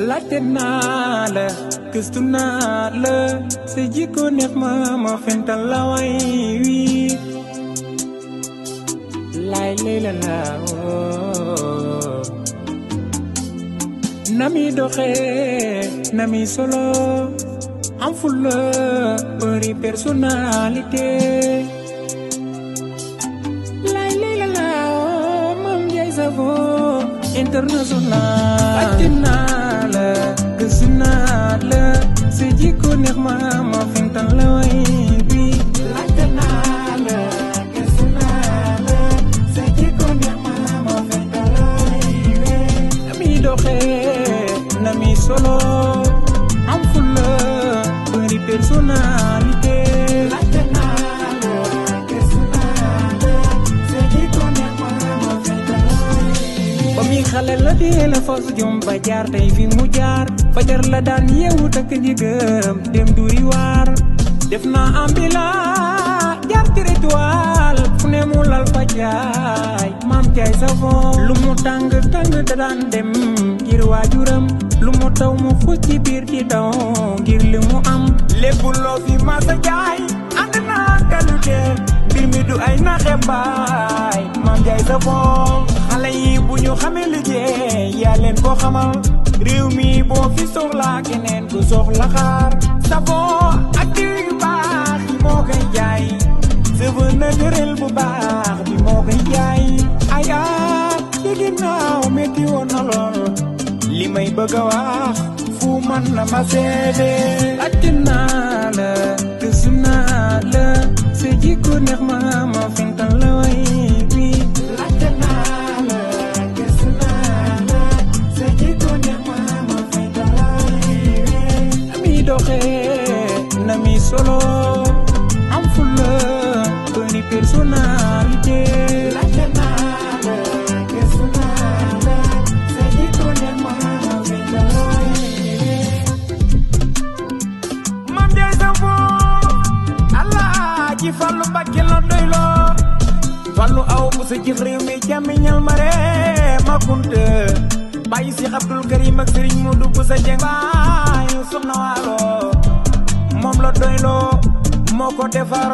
laajte naa la gëstu naa la sa jikko neex ma fental la way wi lay la nami doxe nami solo am fulla bëri personnalité lay la Mame Ndiaye Savon international laajte naa la gëstu naa la sa jikko neex ma fental la way wi laajte naa la gëstu naa la sa jikko neex ma fental la way wi nami doxe nami solo am fulla bëri personnalité laajte naa la gëstu naa la sa jikko neex ma fental la way wi ba mi xale la dee la fos jom ba jaar tey fi mu jaar fajar la daan yeewu takk ndigam dem duri waar def na ambila jaar territoire fu ne mu lal fa jaay Mame Ndiaye Savon lu mu tàng da daan dem ngir waajuram lu mu taw mu fu ci biir di daw ngir li mu am lépp loo fi masa jaay ànd naa qualité mbir mi du ay naxe baay Mame Ndiaye Savon xale yi bu ñu xamee liggéey yaa leen ko xamal réew mi boo fi soxla keneen ku soxla xaar Savon ak diw yu baax yi moo koy jaay cheveux naturel bu baax bi moo koy jaay aya ci ginnaaw metti woon na lool li may bëgg a wax fu man la ma seede laajte naa la gëstu naa la sa jikko neex ma fental la way wi laajte naa la gëstu naa la sa jikko neex ma fental la way wi nami doxe nami solo am fulla bëri personnalité laajte naa la gëstu naa la sa jikko neex ma fental la way wi Mame Ndiaye Savon Alaaji Fallu Mbàkke la doyloo Fallu aw bu sa jix réew mi jàmmiñal ma ree ma kunte bàyyi si Abdul Karim ak Sëriñ Moodu bu sa jeng baayu soxna waalo moom la doyloo moo ko defar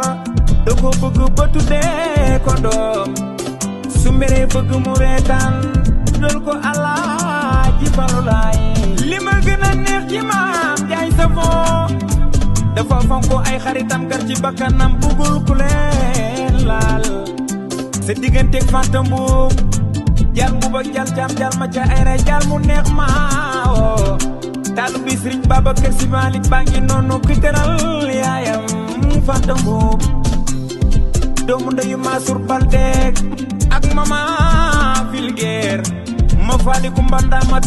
da ko bëgg ba tuddee ko doom su meree bëgg mu reetaan dal ko Alaaji Fallu laay li ma gën a neex ci Mame Ndiaye Savon dafa fonko ay xaritam gar ci bakkanam bugul ku leen laal sa digganteeg Fanta Mbuub jal mbuub ak jal caam jal ma ca ay ray jal mu neex maawo taalu bi Sëriñ Babacar Si Maalik baa ngi noonu ki teral yaayam Fanta Mbuub doomu ndeyu Mansour Baldé ak mama Vilguer ma faali ku mbanda ma